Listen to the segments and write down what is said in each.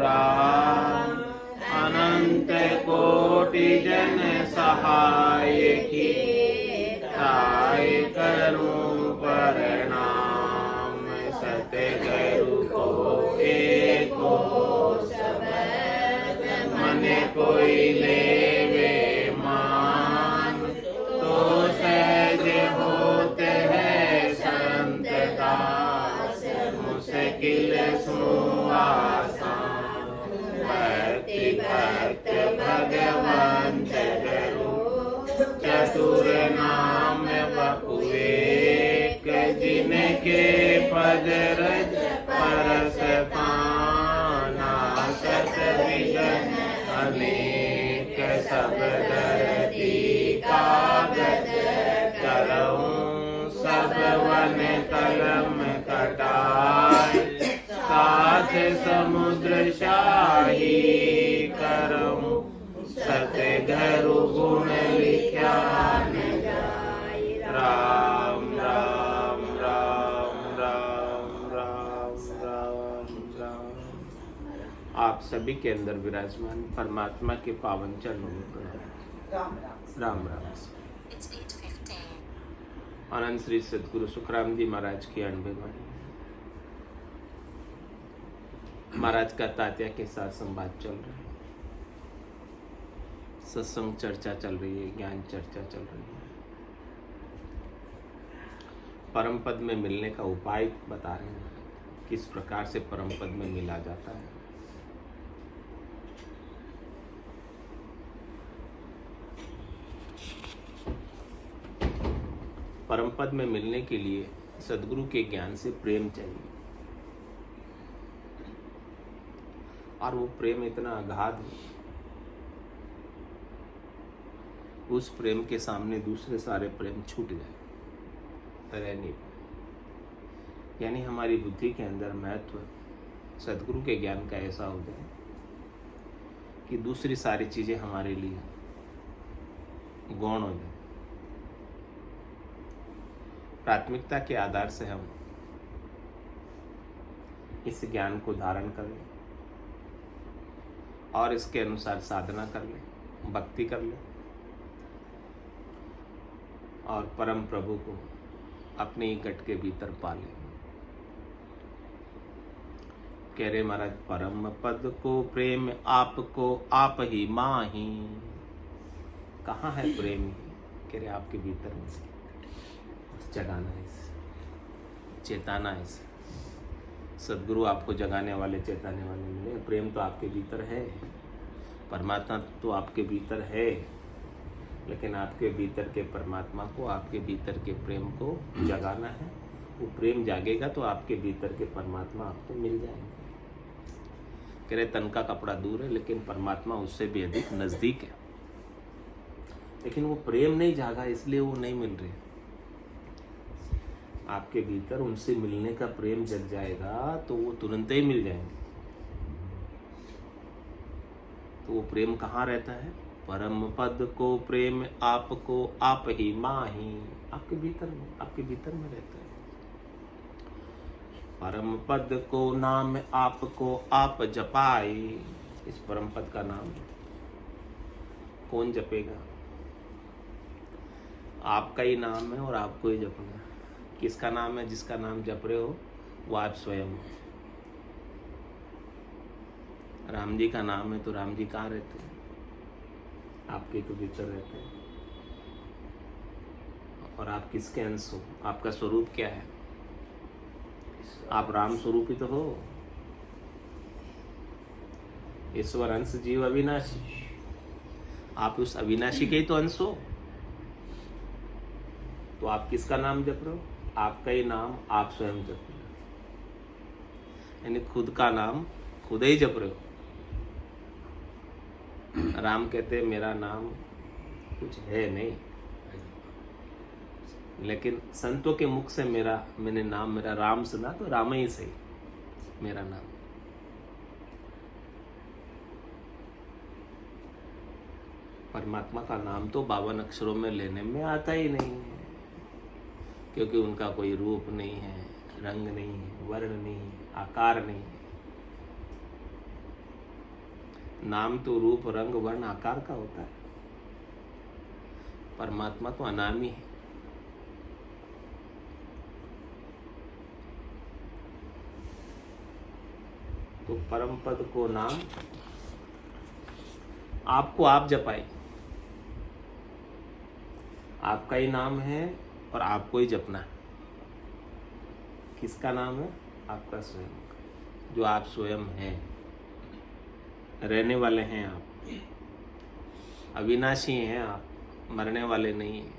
राम अनंत कोटि जन सहाय की ताय करूं प्रणाम। सतगुरु को एको मन कोई लेवे मान, तो सहज होते हैं संत दास मुश्किल सो आसान। भक्ति भक्त भगवंत गुरु चतुर नाम बहु एक, जिनके पद रज परस पाना। सत विघ्न अनेक सब धरती कागज करऊं, सब वन कलम कटाए साथ समुद्र शाही करऊं। सतगुरु गुण लिख्या न जाय, राम राम राम राम राम राम राम। आप सभी के अंदर विराजमान परमात्मा के पावन चरणों में प्रणाम। राम राम। अनंत श्री सदगुरु सुखराम जी महाराज की 90 वाणी। महाराज का तात्या के साथ संवाद चल रहा है, सत्संग चर्चा चल रही है, ज्ञान चर्चा चल रही है। परम पद में मिलने का उपाय बता रहे हैं, किस प्रकार से परम पद में मिला जाता है। परम पद में मिलने के लिए सद्गुरु के ज्ञान से प्रेम चाहिए, और वो प्रेम इतना अगाध है, उस प्रेम के सामने दूसरे सारे प्रेम छूट जाए, रह नहीं पाए। यानी हमारी बुद्धि के अंदर महत्व सद्गुरु के ज्ञान का ऐसा हो जाए कि दूसरी सारी चीजें हमारे लिए गौण हो जाए। प्राथमिकता के आधार से हम इस ज्ञान को धारण कर लें और इसके अनुसार साधना कर लें, भक्ति कर लें और परम प्रभु को अपने ही गट के भीतर पा लें। कह रहे महाराज, परम पद को प्रेम आपको आप ही माही। कहाँ है प्रेम? कह रहे आपके भीतर में, जगाना है इसे, चेताना है इसे। सद्गुरु आपको जगाने वाले, चेताने वाले मिले। प्रेम तो आपके भीतर है, परमात्मा तो आपके भीतर है, लेकिन आपके भीतर के परमात्मा को, आपके भीतर के प्रेम को जगाना है। वो प्रेम जागेगा तो आपके भीतर के परमात्मा आपको मिल जाएंगे। कह रहे तन का कपड़ा दूर है, लेकिन परमात्मा उससे भी अधिक नजदीक है। लेकिन वो प्रेम नहीं जागा, इसलिए वो नहीं मिल रहे। आपके भीतर उनसे मिलने का प्रेम जग जाएगा तो वो तुरंत ही मिल जाएंगे। तो वो प्रेम कहाँ रहता है? परम पद को प्रेम आपको आप ही माही। आपके भीतर में, आपके भीतर में रहता है। परम पद को नाम आपको आप जपाए। इस परम पद का नाम कौन जपेगा? आपका ही नाम है और आपको ही जपना है। किसका नाम है? जिसका नाम जप रहे हो वो आप स्वयं। राम जी का नाम है तो राम जी कहाँ रहते हैं? आपके तो भीतर रहते हैं। और आप किसके अंश हो? आपका स्वरूप क्या है? आप राम स्वरूप ही तो हो। ईश्वर अंश जीव अविनाशी। आप उस अविनाशी के ही तो अंश हो। तो आप किसका नाम जप रहे हो? आपका ही नाम आप स्वयं जप रहे हो, यानी खुद का नाम खुद ही जप रहे हो। राम कहते हैं मेरा नाम कुछ है नहीं, लेकिन संतों के मुख से मैंने नाम मेरा राम सुना तो राम ही सही मेरा नाम। परमात्मा का नाम तो 52 अक्षरों में लेने में आता ही नहीं है, क्योंकि उनका कोई रूप नहीं है, रंग नहीं है, वर्ण नहीं है, आकार नहीं है। नाम तो रूप रंग वर्ण आकार का होता है, परमात्मा तो अनामी है। तो परम पद को नाम आपको आप जपाई, आपका ही नाम है और आपको ही जपना है। किसका नाम है? आपका स्वयं का, जो आप स्वयं हैं, रहने वाले हैं आप, अविनाशी हैं आप, मरने वाले नहीं हैं,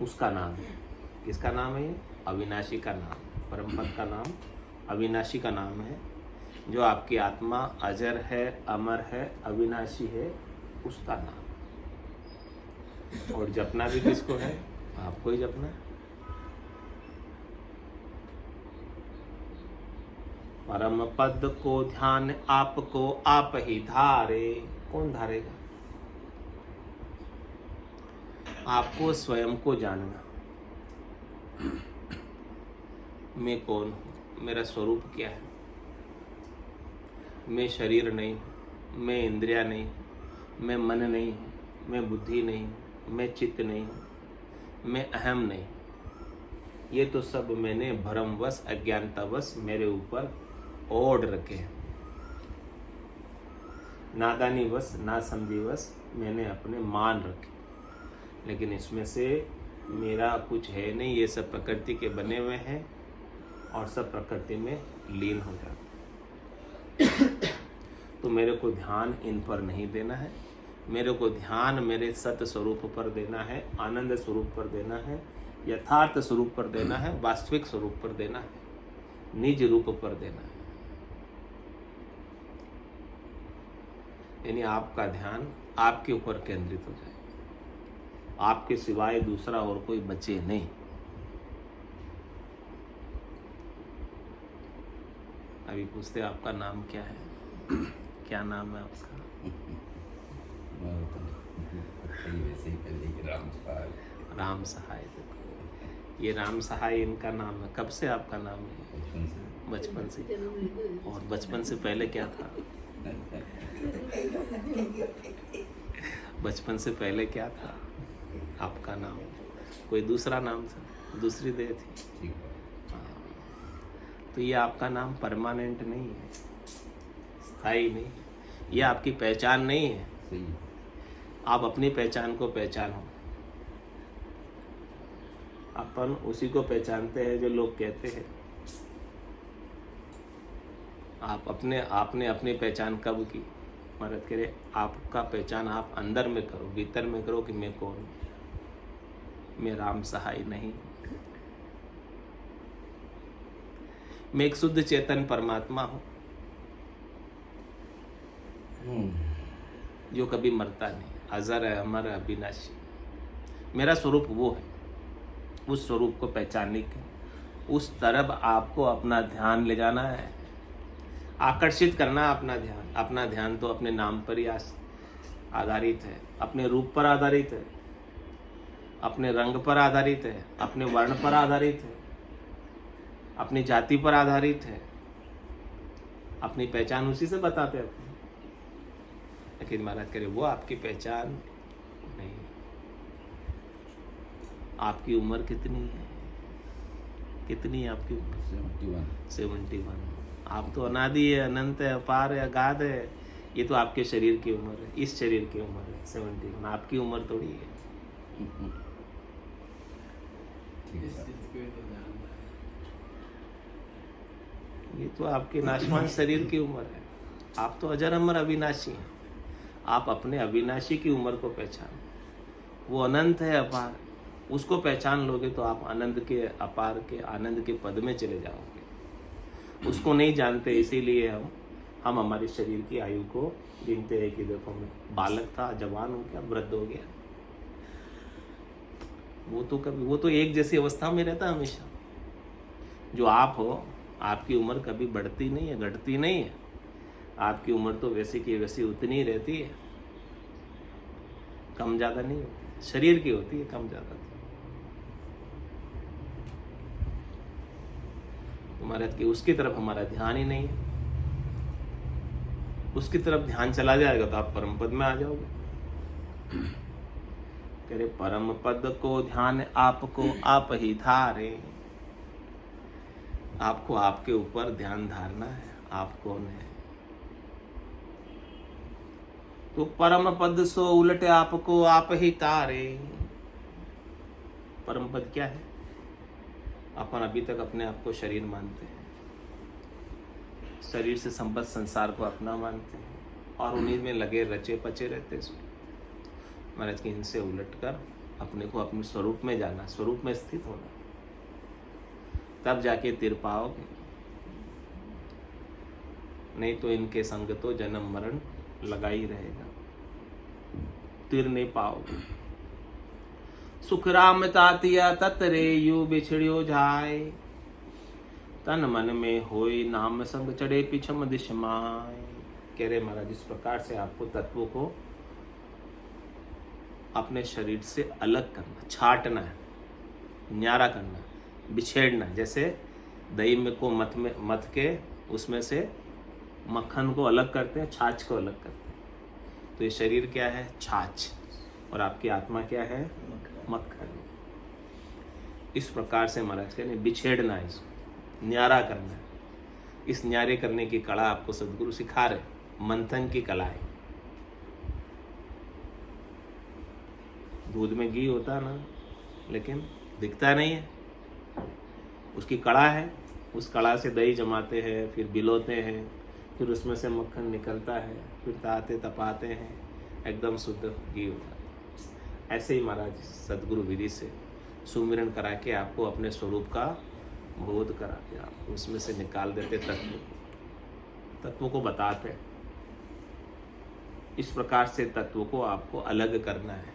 उसका नाम है। किसका नाम है ये? अविनाशी का नाम, परम पद का नाम अविनाशी का नाम है। जो आपकी आत्मा अजर है, अमर है, अविनाशी है, उसका नाम। और जपना भी किसको है? आपको ही जपना है। परम पद को ध्यान आपको आप ही धारे। कौन धारेगा? आपको स्वयं को जानना, मैं कौन हूँ, मेरा स्वरूप क्या है। मैं शरीर नहीं हूँ, मैं इंद्रिया नहीं हूँ, मैं मन नहीं हूँ, मैं बुद्धि नहीं हूँ, मैं चित्त नहीं हूँ, मैं अहम नहीं। ये तो सब मैंने भ्रमवश अज्ञानतावश मेरे ऊपर ओढ़ रखे हैं। नादानीवश नासमझीवश मैंने अपने मान रखे, लेकिन इसमें से मेरा कुछ है नहीं। ये सब प्रकृति के बने हुए हैं और सब प्रकृति में लीन हो जाते। तो मेरे को ध्यान इन पर नहीं देना है, मेरे को ध्यान मेरे सत्य स्वरूप पर देना है, आनंद स्वरूप पर देना है, यथार्थ स्वरूप पर देना है, वास्तविक स्वरूप पर देना है, निज रूप पर देना है। यानी आपका ध्यान आपके ऊपर केंद्रित हो जाए, आपके सिवाय दूसरा और कोई बचे नहीं। अभी पूछते आपका नाम क्या है? क्या नाम है आपका? राम सहाय। देखो, ये राम सहाय इनका नाम है। कब से आपका नाम है? बचपन से। और बचपन से पहले क्या था? बचपन से पहले क्या था आपका नाम? कोई दूसरा नाम था, दूसरी देह थी। तो ये आपका नाम परमानेंट नहीं है, स्थायी नहीं, ये आपकी पहचान नहीं है। आप अपनी पहचान को पहचानो। अपन उसी को पहचानते हैं जो लोग कहते हैं। आपने अपनी पहचान कब की? मदद करे, आपका पहचान आप अंदर में करो, भीतर में करो कि मैं कौन हूँ। मैं राम सहाय नहीं, मैं एक शुद्ध चेतन परमात्मा हूँ जो कभी मरता नहीं, अजर है, अमर है, अविनाशी। मेरा स्वरूप वो है। उस स्वरूप को पहचानने के उस तरफ आपको अपना ध्यान ले जाना है, आकर्षित करना अपना ध्यान। अपना ध्यान तो अपने नाम पर ही आधारित है, अपने रूप पर आधारित है, अपने रंग पर आधारित है, अपने वर्ण पर आधारित है, अपनी जाति पर आधारित है। अपनी पहचान उसी से बताते हैं। लेकिन महाराज कह रहे वो आपकी पहचान नहीं। आपकी उम्र कितनी है? कितनी है आपकी उम्र? 71। आप तो अनादि है, अनंत है, अपार है, अगाध है। ये तो आपके शरीर की उम्र है, इस शरीर की उम्र है 71। आपकी उम्र थोड़ी है। ये तो आपके नाशवान शरीर की उम्र है। आप तो अजर अमर अविनाशी हैं। आप अपने अविनाशी की उम्र को पहचानो। वो अनंत है, अपार है। उसको पहचान लोगे तो आप आनंद के, अपार के, आनंद के पद में चले जाओगे। उसको नहीं जानते, इसीलिए हम हमारे शरीर की आयु को गिनते हैं कि देखो मैं बालक था, जवान हो गया, वृद्ध हो गया। वो तो एक जैसी अवस्था में रहता है हमेशा। जो आप हो, आपकी उम्र कभी बढ़ती नहीं है, घटती नहीं है। आपकी उम्र तो वैसी की वैसी उतनी ही रहती है, कम ज़्यादा नहीं होती। शरीर की होती है कम ज़्यादा। हमारे की उसकी तरफ हमारा ध्यान ही नहीं है। उसकी तरफ ध्यान चला जाएगा तो आप परम पद में आ जाओगे। कह रहे परम पद को ध्यान आपको आप ही धारे। आपको आपके ऊपर ध्यान धारना है, आप कौन है। तो परम पद सो उलटे आपको आप ही तारे। परम पद क्या है? अपन अभी तक अपने आप को शरीर मानते हैं, शरीर से संबद्ध संसार को अपना मानते हैं और उन्हीं में लगे रचे पचे रहते हैं। महाराज की इनसे उलट कर अपने को अपने स्वरूप में जाना, स्वरूप में स्थित होना, तब जाके तिर पाओगे। नहीं तो इनके संग तो जन्म मरण लगा ही रहेगा, तिर नहीं पाओगे। सुख राम तातिया ततरे यू बिछड़ियो जाए। तन मन में होई नाम संग चढ़े पिछम दिशमाए। कह रहे महाराज इस प्रकार से आपको तत्वों को अपने शरीर से अलग करना, छाटना है, न्यारा करना, बिछेड़ना। जैसे दही में को मथ के उसमें से मक्खन को अलग करते हैं, छाछ को अलग करते हैं। तो ये शरीर क्या है? छाछ। और आपकी आत्मा क्या है? मक्खन। इस प्रकार से महाराज कहने बिछेड़ना है, इसको न्यारा करना है। इस न्यारे करने की कला आपको सदगुरु सिखा रहे, मंथन की कला है। दूध में घी होता है ना, लेकिन दिखता नहीं है, उसकी कड़ा है। उस कड़ा से दही जमाते हैं, फिर बिलोते हैं, फिर उसमें से मक्खन निकलता है, फिर ताते तपाते हैं, एकदम शुद्ध घी होता है। ऐसे ही महाराज सदगुरु विधि से सुमिरन करा के आपको अपने स्वरूप का बोध कराते, आप उसमें से निकाल देते तत्वों को बताते। इस प्रकार से तत्वों को आपको अलग करना है,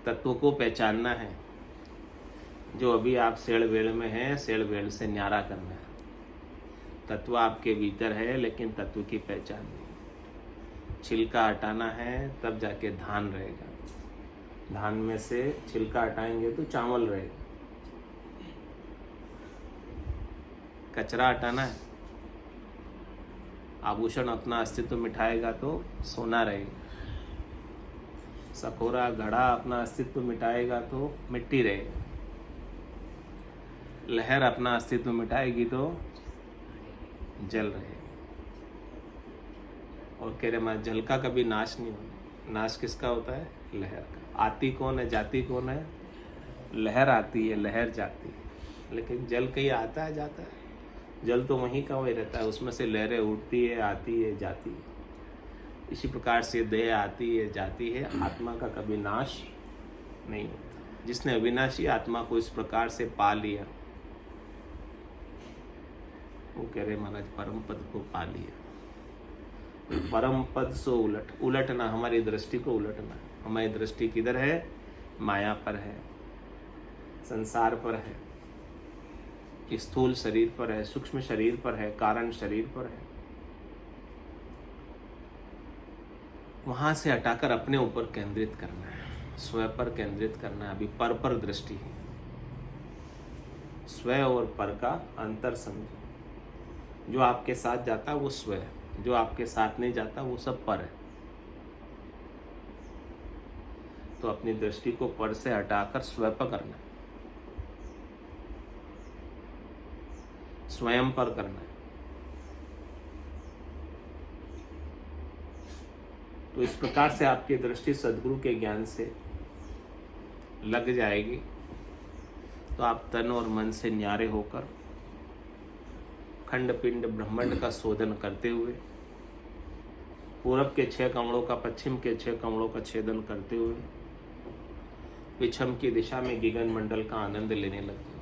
तत्वों को पहचानना है। जो अभी आप सेड़ वेड़ में हैं, सेड़ वेड़ से न्यारा करना है। तत्व आपके भीतर है, लेकिन तत्व की पहचान नहीं। छिलका हटाना है, तब जाके धान रहेगा। धान में से छिलका हटाएंगे तो चावल रहेगा। कचरा हटाना है, आभूषण अपना अस्तित्व मिटाएगा तो सोना रहेगा। सकोरा घड़ा अपना अस्तित्व मिटाएगा तो मिट्टी रहेगा। लहर अपना अस्तित्व मिटाएगी तो जल रहेगा। और कह रहे मैं जल का कभी नाश नहीं होना। नाश किसका होता है? लहर का। आती कौन है, जाती कौन है? लहर आती है, लहर जाती है, लेकिन जल कहीं आता है, जाता है। जल तो वहीं का वहीं रहता है, उसमें से लहरें उठती है, आती है, जाती है। इसी प्रकार से देह आती है, जाती है, आत्मा का कभी नाश नहीं होता। जिसने अविनाशी आत्मा को इस प्रकार से पा लिया, वो कह रहे महाराज परम पद को पा लिया। परम पद सो उलटना, हमारी दृष्टि को उलटना। हमारी दृष्टि किधर है? माया पर है, संसार पर है, स्थूल शरीर पर है, सूक्ष्म शरीर पर है, कारण शरीर पर है। वहां से हटाकर अपने ऊपर केंद्रित करना है, स्वयं पर केंद्रित करना है। अभी पर दृष्टि है। स्वयं और पर का अंतर समझो। जो आपके साथ जाता है वो स्वयं है, जो आपके साथ नहीं जाता वो सब पर है। तो अपनी दृष्टि को पर से हटाकर स्वयं पर करना है, स्वयं पर करना है। तो इस प्रकार से आपकी दृष्टि सद्गुरु के ज्ञान से लग जाएगी, तो आप तन और मन से न्यारे होकर खंड पिंड ब्रह्मांड का शोधन करते हुए, पूरब के 6 कमलों का, पश्चिम के 6 कमलों का छेदन करते हुए, पिछम की दिशा में गगन मंडल का आनंद लेने लगते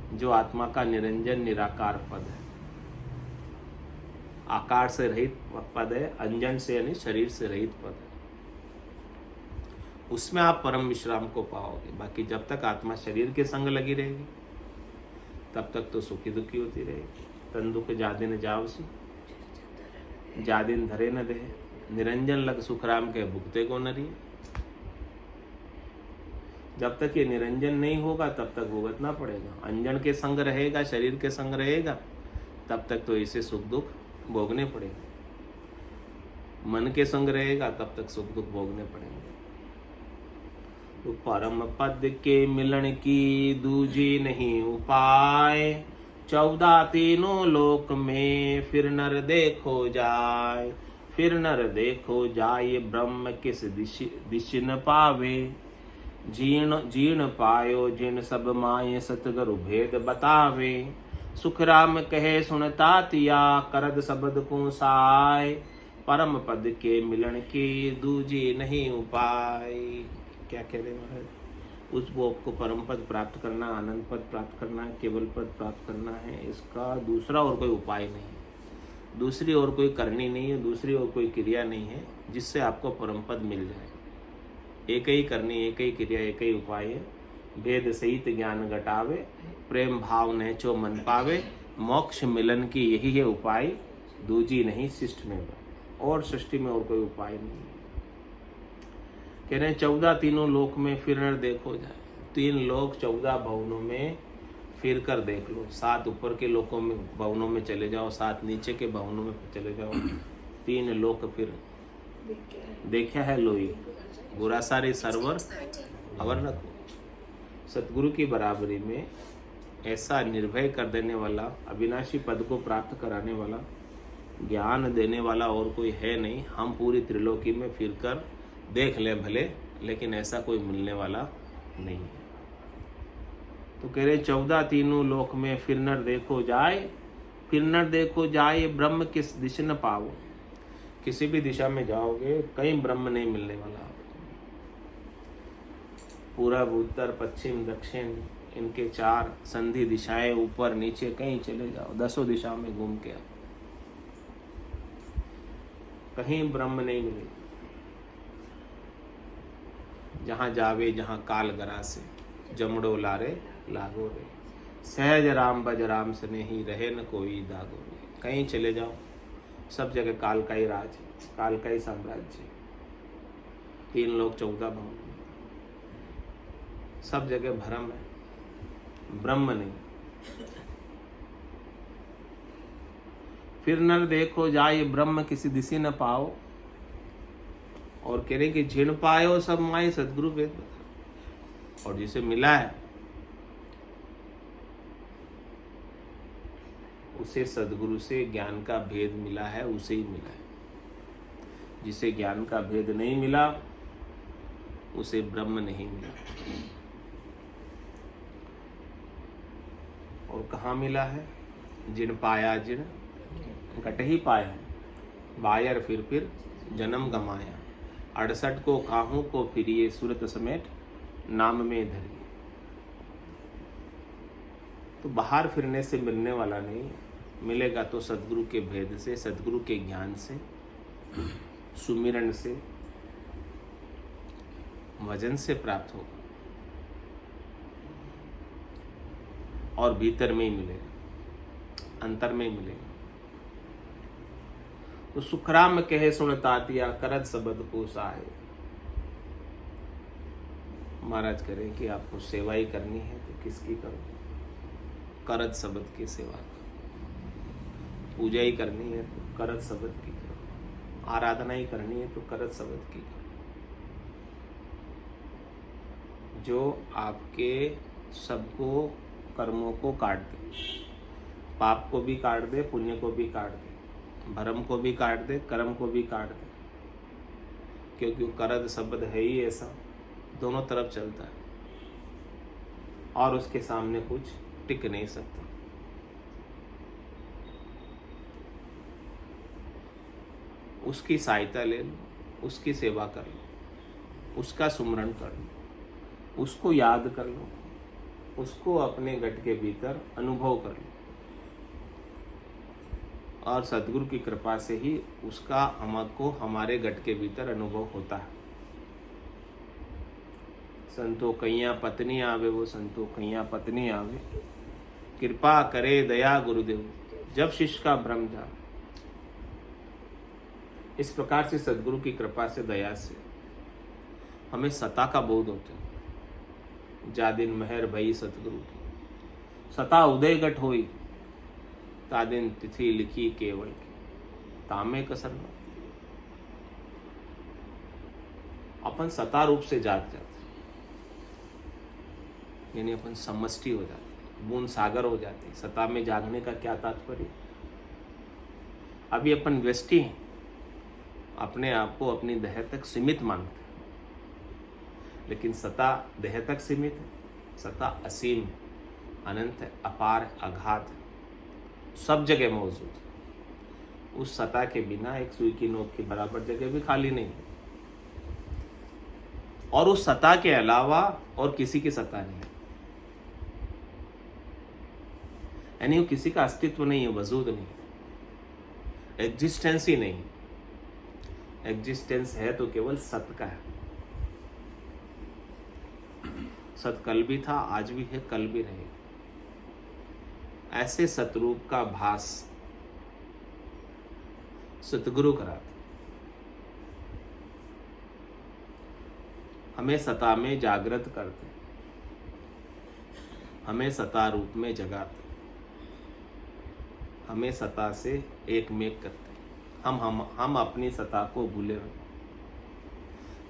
हो। जो आत्मा का निरंजन निराकार पद है, आकार से रहित पद है, अंजन से यानी शरीर से रहित पद है, उसमें आप परम विश्राम को पाओगे। बाकी जब तक आत्मा शरीर के संग लगी रहेगी, तब तक तो सुखी दुखी होती रहेगी। तन दुख जादिन जावसी, जादिन धरे न दे, निरंजन लग सुखराम के भुगते को नरी। जब तक ये निरंजन नहीं होगा तब तक भुगतना पड़ेगा। अंजन के संग रहेगा, शरीर के संग रहेगा, तब तक तो इसे सुख दुख भोगने पड़ेंगे। मन के संग रहेगा तब तक सुख दुख भोगने पड़ेंगे। तो परम पद के मिलन की दूजी नहीं उपाय, 14 तीनों लोक में फिर नर देखो जाए। फिर नर देखो जाए ब्रह्म किस दिश न पावे। जीर्ण जीर्ण पायो जिन सब माये सतगुरु भेद बतावे। सुख राम कहे सुनता तिया करद शब्द को साय। परम पद के मिलन की दूजी नहीं उपाय। क्या कह रहे महाराज? उस भोग को परम पद प्राप्त करना, आनंद पद प्राप्त करना, केवल पद प्राप्त करना है, इसका दूसरा और कोई उपाय नहीं है, दूसरी और कोई करनी नहीं है, दूसरी और कोई क्रिया नहीं है जिससे आपको परम पद मिल जाए। एक ही करनी, एक ही क्रिया, एक ही उपाय है। भेद सहित ज्ञान घटावे, प्रेम भाव नेचो मन पावे। मोक्ष मिलन की यही है उपाय, दूजी नहीं शिष्ट में। और सृष्टि में और कोई उपाय नहीं है। कह रहे हैं 14 तीनों लोक में फिर नर देखो जाए। 3 लोक 14 भवनों में फिर कर देख लो। 7 ऊपर के लोकों में भवनों में चले जाओ, 7 नीचे के भवनों में चले जाओ। 3 लोक फिर देखा है लोई, बुरा सारे सरवर अवर न को। सतगुरु की बराबरी में ऐसा निर्भय कर देने वाला, अविनाशी पद को प्राप्त कराने वाला, ज्ञान देने वाला और कोई है नहीं। हम पूरी त्रिलोकी में फिर कर देख लें भले, लेकिन ऐसा कोई मिलने वाला नहीं है। तो कह रहे 14 तीनों लोक में फिर नर देखो जाए। फिर नर देखो जाए ब्रह्म किस दिशा न पाओ। किसी भी दिशा में जाओगे कहीं ब्रह्म नहीं मिलने वाला। पूरब उत्तर पश्चिम दक्षिण इनके 4 संधि दिशाएं, ऊपर नीचे कहीं चले जाओ, 10 दिशा में घूम के आओ, कहीं ब्रह्म नहीं मिले। जहाँ जावे जहाँ काल गरासे, जमड़ो लारे लागो रे। सहज राम बज राम स्नेही, रहे न कोई दागो रे। कहीं चले जाओ सब जगह काल का ही राज है, काल का ही साम्राज्य। 3 लोक 14 भवन, सब जगह भ्रम है, ब्रह्म नहीं। फिर नर देखो जाए ब्रह्म किसी दिशा न पाओ। और कह रहे कि जिन पायो सब माए सदगुरु वेद बता। और जिसे मिला है उसे सदगुरु से ज्ञान का भेद मिला है, उसे ही मिला है। जिसे ज्ञान का भेद नहीं मिला उसे ब्रह्म नहीं मिला। और कहाँ मिला है? जिन पाया जिन घट ही पाया, बायर फिर जन्म गमाया। 68 को काहू को फिरिए, सूरत समेट नाम में धरिए। तो बाहर फिरने से मिलने वाला नहीं, मिलेगा तो सदगुरु के भेद से, सदगुरु के ज्ञान से, सुमिरन से, वजन से प्राप्त होगा। और भीतर में ही मिलेगा, अंतर में ही मिलेगा। तो सुखराम कहे सुन तातिया, करत शब्द को साहे। महाराज करें कि आपको सेवा ही करनी है तो किसकी करो? करत शब्द की सेवा करो। पूजा ही करनी है तो करत शब्द की करो। आराधना ही करनी है तो करत शब्द की करो। जो आपके सबको कर्मों को काट दे, पाप को भी काट दे, पुण्य को भी काट दे, भरम को भी काट दे, कर्म को भी काट दे। क्योंकि करद शब्द है ही ऐसा, दोनों तरफ चलता है और उसके सामने कुछ टिक नहीं सकता। उसकी सहायता ले लो, उसकी सेवा कर लो, उसका सुमरण कर लो, उसको याद कर लो, उसको अपने गट के भीतर अनुभव कर लो। और सदगुरु की कृपा से ही उसका हमको हमारे गट के भीतर अनुभव होता है। संतो कैया पत्नी आवे, वो संतो कैया पत्नी आवे, कृपा करे दया गुरुदेव, जब शिष्य का भ्रम जावे। इस प्रकार से सदगुरु की कृपा से, दया से हमें सता का बोध होता है। जा दिन मेहर भई सतगुरु की, सता उदय गट होई, ता दिन तिथि लिखी केवल की। तामे कसर अपन सता रूप से जाग जाते, यानी अपन समष्टि हो जाते, बूंद सागर हो जाते। सता में जागने का क्या तात्पर्य? अभी अपन व्यष्टि हैं, अपने आप को अपनी देह तक सीमित मानते हैं, लेकिन सता देह तक सीमित है। सता असीम है, अनंत है, अपार है, अगाध है, सब जगह मौजूद है। उस सता के बिना एक सुई की नोक की बराबर जगह भी खाली नहीं है, और उस सता के अलावा और किसी की सता नहीं है, यानी वो किसी का अस्तित्व नहीं है, वजूद नहीं है, एग्जिस्टेंस ही नहीं। एग्जिस्टेंस है तो केवल सत का है। सत कल भी था, आज भी है, कल भी रहेगा। ऐसे सतरूप का भास सतगुरु कराते, हमें सता में जागृत करते, हमें सता रूप में जगाते, हमें सता से एक मेक करते। हम अपनी सता को भूले हुए,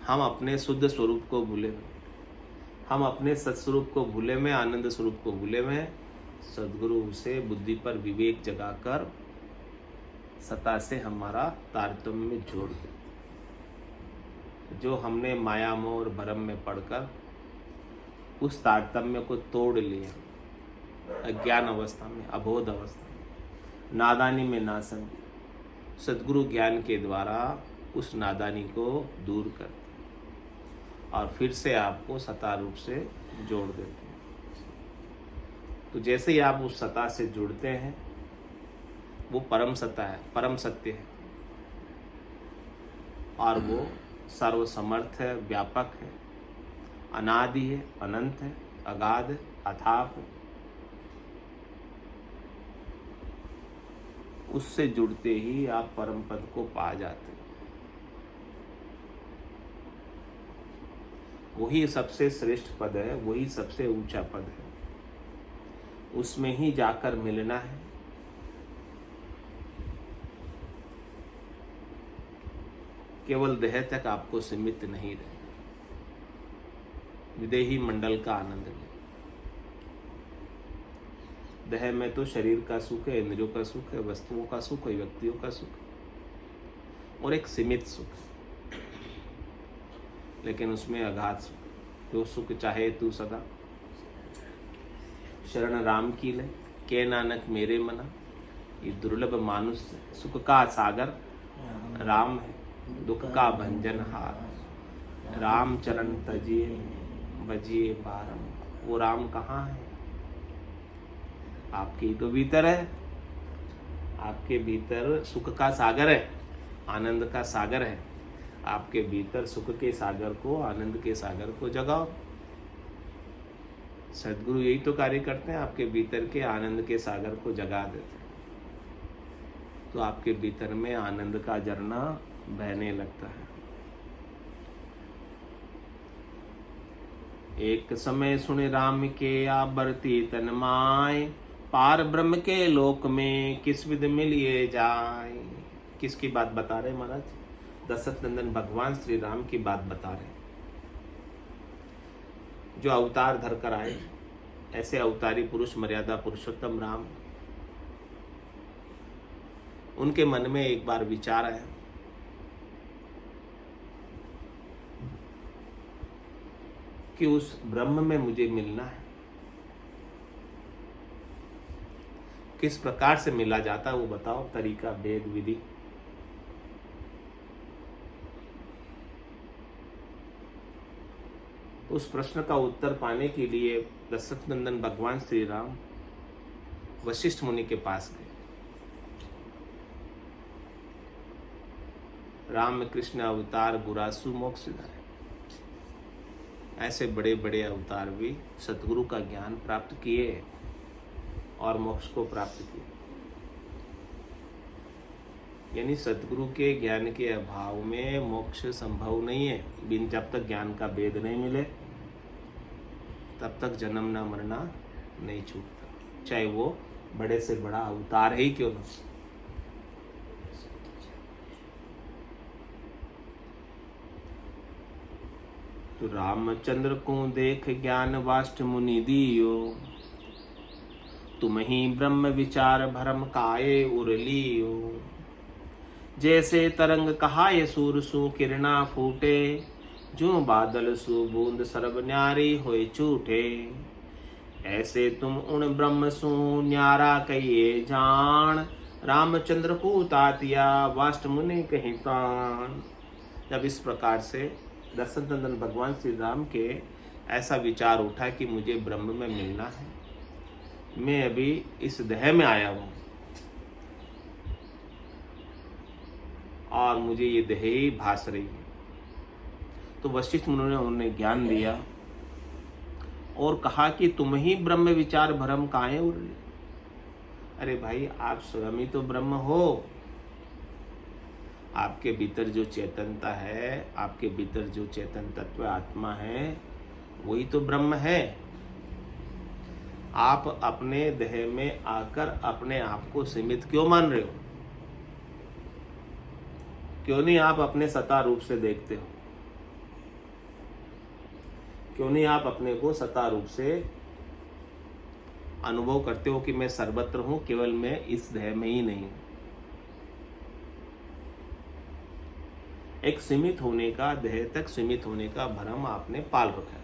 हम अपने शुद्ध स्वरूप को भूले हुए, हम अपने सत्स्वरूप को भूले में, आनंद स्वरूप को भूले में। सद्गुरु से बुद्धि पर विवेक जगाकर सता से हमारा तारतम्य जोड़ देते। जो हमने माया मोह और भरम में पढ़कर उस तारतम्य को तोड़ लिया, अज्ञान अवस्था में, अबोध अवस्था में, नादानी में ना समझी, सद्गुरु ज्ञान के द्वारा उस नादानी को दूर करते और फिर से आपको सता रूप से जोड़ देते हैं। तो जैसे ही आप उस सता से जुड़ते हैं, वो परम सत्ता है, परम सत्य है, और वो सर्वसमर्थ है, व्यापक है, अनादि है, अनंत है, अगाध है, अथाप है। उससे जुड़ते ही आप परम पद को पा जाते हैं। वही सबसे श्रेष्ठ पद है, वही सबसे ऊंचा पद है, उसमें ही जाकर मिलना है। केवल देह तक आपको सीमित नहीं रहना, विदेही मंडल का आनंद लें। देह में तो शरीर का सुख है, इंद्रियों का सुख है, वस्तुओं का सुख है, व्यक्तियों का सुख है, और एक सीमित सुख है, लेकिन उसमें अगाध सुख। जो सुख चाहे तू सदा शरण राम की ले, के नानक मेरे मना। ये दुर्लभ मानुष सुख का सागर राम है, दुख का भंजनहार। राम चरण तजिए बजिए बारम। वो राम कहाँ है? आपके ही तो भीतर है। आपके भीतर सुख का सागर है, आनंद का सागर है। आपके भीतर सुख के सागर को, आनंद के सागर को जगाओ। सद्गुरु यही तो कार्य करते हैं, आपके भीतर के आनंद के सागर को जगा देते हैं। तो आपके भीतर में आनंद का झरना बहने लगता है। एक समय सुने राम के आबरती तन माय, पार ब्रह्म के लोक में किस विध मिलिए जाए। किसकी बात बता रहे महाराज? दशरथ नंदन भगवान श्री राम की बात बता रहे, जो अवतार धर कर आए। ऐसे अवतारी पुरुष, मर्यादा पुरुषोत्तम राम, उनके मन में एक बार विचार आया कि उस ब्रह्म में मुझे मिलना है। किस प्रकार से मिला जाता वो बताओ, तरीका, भेद, विधि। उस प्रश्न का उत्तर पाने के लिए दशरथ नंदन भगवान श्री राम वशिष्ठ मुनि के पास गए। राम कृष्ण अवतार गुरासु मोक्षदाय, ऐसे बड़े बड़े अवतार भी सतगुरु का ज्ञान प्राप्त किए और मोक्ष को प्राप्त किए। यानी सतगुरु के ज्ञान के अभाव में मोक्ष संभव नहीं है। बिन जब तक ज्ञान का भेद नहीं मिले तब तक जन्म ना मरना नहीं छूटता, चाहे वो बड़े से बड़ा अवतार ही क्यों न। तो रामचंद्र को देख ज्ञान वाष्ट मुनि दियो, तुम ही ब्रह्म विचार भरम काये उरलियो। जैसे तरंग कहाय सूर सु किरणा फूटे, जो बादल सु बूंद सर्व न्यारी होए छूटे। ऐसे तुम उन ब्रह्म सु न्यारा कहिए जान, रामचंद्र को तातिया वाष्ट मुनि कहीं प्राण। जब इस प्रकार से दशरथ नंदन भगवान श्री राम के ऐसा विचार उठा कि मुझे ब्रह्म में मिलना है, मैं अभी इस देह में आया हूँ और मुझे ये देह ही भास रही है। तो वशिष्ठ मुनि ने उन्हें ज्ञान दिया और कहा कि तुम ही ब्रह्म विचार भरम काहे उरले। अरे भाई, आप स्वयं ही तो ब्रह्म हो। आपके भीतर जो चेतनता है, आपके भीतर जो चेतन तत्व आत्मा है, वही तो ब्रह्म है। आप अपने देह में आकर अपने आप को सीमित क्यों मान रहे हो? क्यों नहीं आप अपने सत्ता रूप से देखते हो? क्यों नहीं आप अपने को सत्ता रूप से अनुभव करते हो कि मैं सर्वत्र हूं, केवल मैं इस देह में ही नहीं। एक सीमित होने का, देह तक सीमित होने का भ्रम आपने पाल रखा है।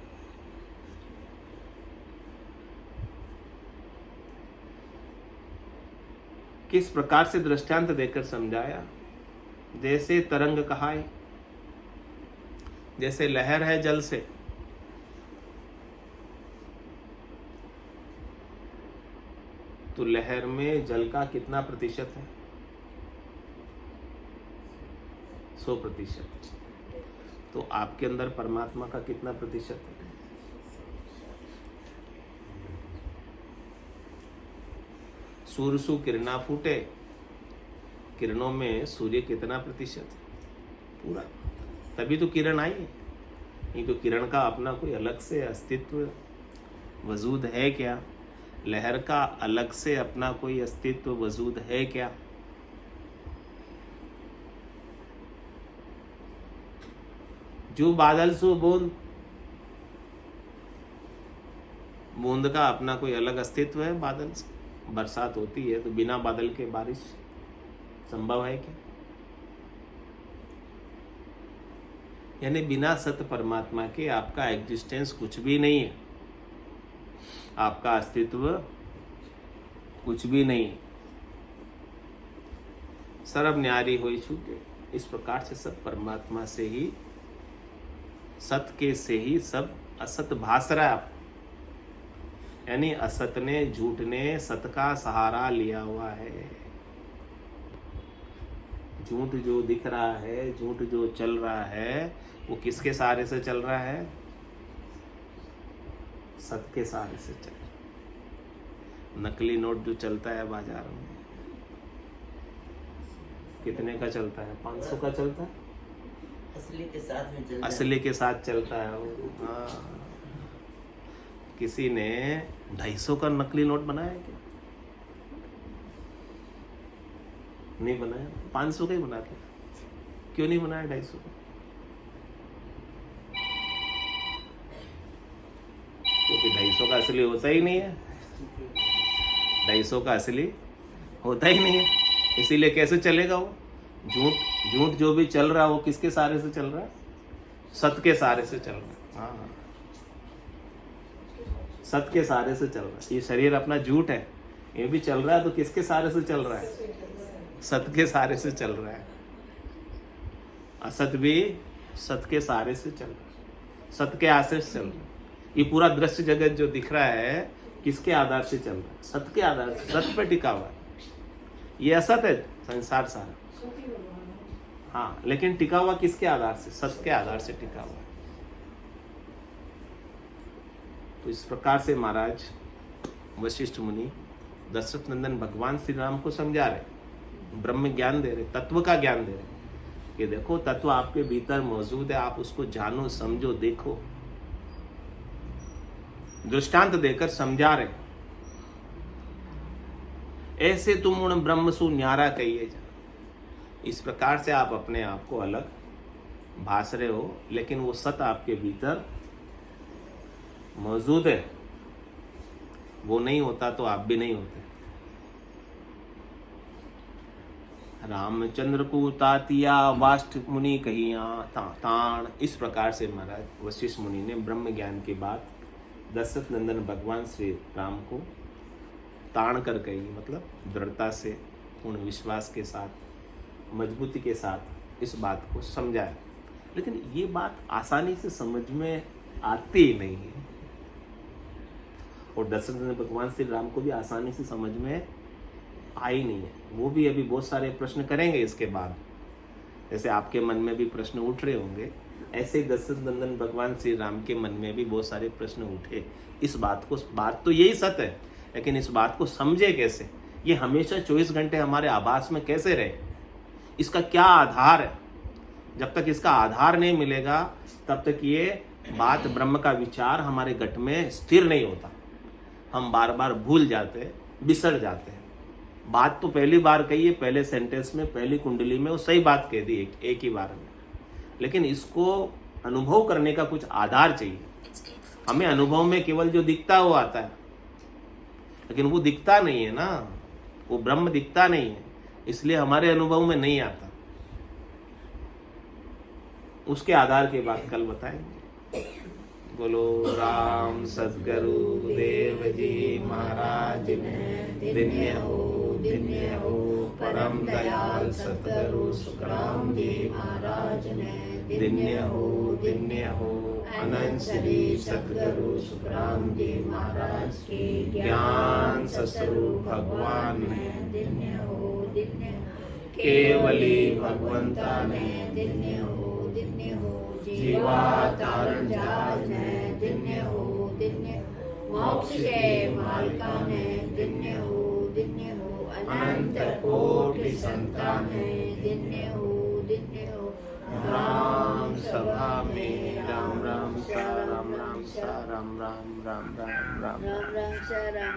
किस प्रकार से दृष्टांत देकर समझाया? जैसे तरंग कहाए, जैसे लहर है जल से, तो लहर में जल का कितना प्रतिशत है? 100%। तो आपके अंदर परमात्मा का कितना प्रतिशत है? सूर्य सु किरणा फूटे, किरणों में सूर्य कितना प्रतिशत है? पूरा। तभी तो किरण आई है। नहीं तो किरण का अपना कोई अलग से अस्तित्व वजूद है क्या? लहर का अलग से अपना कोई अस्तित्व वजूद है क्या? जो बादल सो बूंद, बूंद का अपना कोई अलग अस्तित्व है? बादल से बरसात होती है तो बिना बादल के बारिश संभव है क्या? यानी बिना सत परमात्मा के आपका एग्जिस्टेंस कुछ भी नहीं है, आपका अस्तित्व कुछ भी नहीं। सर्व न्यारी होई छूटे। इस प्रकार से सब परमात्मा से ही, सत के से ही सब असत भास रहा है आप। यानी असत ने, झूठ ने सत का सहारा लिया हुआ है। झूठ जो दिख रहा है, झूठ जो चल रहा है, वो किसके सहारे से चल रहा है? सत के सहारे से चल रहा है। नकली नोट जो चलता है बाजार में, कितने का चलता है? 500 का चलता है। असली के साथ में चलता है। असली के साथ चलता है वो। हाँ, किसी ने 250 का नकली नोट बनाया क्या? नहीं बनाया। 500 का ही बनाते। क्यों नहीं बनाया 250 का? क्योंकि 250 का असली होता ही नहीं है। 250 का असली होता ही नहीं है, इसीलिए कैसे चलेगा वो? झूठ जो भी चल रहा है वो किसके सहारे से चल रहा है? सत के सहारे से चल रहा है। हाँ, सत के सहारे से चल रहा है। ये शरीर अपना झूठ है, ये भी चल रहा है तो किसके सहारे से चल रहा है? सत के सहारे से चल रहा है। असत भी सत के सहारे से चल रहा है, सत के आश्रय से चल रहा है। ये पूरा दृश्य जगत जो दिख रहा है किसके आधार से चल रहा है? सत के आधार से, सत पे टिका हुआ है। ये असत है संसार सारा। हाँ, लेकिन टिका हुआ किसके आधार से? सत के आधार से टिका हुआ है। तो इस प्रकार से महाराज वशिष्ठ मुनि दशरथ नंदन भगवान श्री राम को समझा रहे, ब्रह्म ज्ञान दे रहे, तत्व का ज्ञान दे रहे कि देखो तत्व आपके भीतर मौजूद है, आप उसको जानो, समझो, देखो। दृष्टांत देकर समझा रहे। ऐसे तुम उन ब्रह्म सु न्यारा कहिए जा। इस प्रकार से आप अपने आप को अलग भास रहे हो, लेकिन वो सत आपके भीतर मौजूद है। वो नहीं होता तो आप भी नहीं होते। रामचंद्र को तातिया वाष्ट मुनि कहिया ताण। इस प्रकार से महाराज वशिष्ठ मुनि ने ब्रह्म ज्ञान के बाद दशरथ नंदन भगवान श्री राम को ताण कर कही, मतलब दृढ़ता से, पूर्ण विश्वास के साथ, मजबूती के साथ इस बात को समझाया। लेकिन ये बात आसानी से समझ में आती ही नहीं है, और दशरथ नंदन भगवान श्री राम को भी आसानी से समझ में आई नहीं है। वो भी अभी बहुत सारे प्रश्न करेंगे इसके बाद। जैसे आपके मन में भी प्रश्न उठ रहे होंगे, ऐसे दशरथ नंदन भगवान श्री राम के मन में भी बहुत सारे प्रश्न उठे। इस बात तो यही सत्य है, लेकिन इस बात को समझे कैसे? ये हमेशा 24 घंटे हमारे आभास में कैसे रहे? इसका क्या आधार है? जब तक इसका आधार नहीं मिलेगा तब तक ये बात, ब्रह्म का विचार हमारे गट में स्थिर नहीं होता। हम बार बार भूल जाते, बिसर जाते हैं। बात तो पहली बार कही है, पहले सेंटेंस में, पहली कुंडली में वो सही बात कह दी एक ही बार में, लेकिन इसको अनुभव करने का कुछ आधार चाहिए। हमें अनुभव में केवल जो दिखता है वो आता है, लेकिन वो दिखता नहीं है ना, वो ब्रह्म दिखता नहीं है, इसलिए हमारे अनुभव में नहीं आता। उसके आधार के बाद कल बताएंगे। बोलो राम सद्गुरु देव जी महाराज ने धन्य हो परम दयाल सद्गुरु सुखराम जी महाराज ने धन्य हो अनंत श्री सद्गुरु सुखराम जी महाराज के ज्ञान स्वरूप भगवान ने धन्य हो केवली भगवंता ने धन्य हो जीवा तारण जहाज ने धन्य हो मोक्ष के मालिका ने धन्य हो अनंत कोटि संतान ने धन्य हो राम सभा में राम राम सा राम राम सा राम राम राम राम राम राम राम सा राम।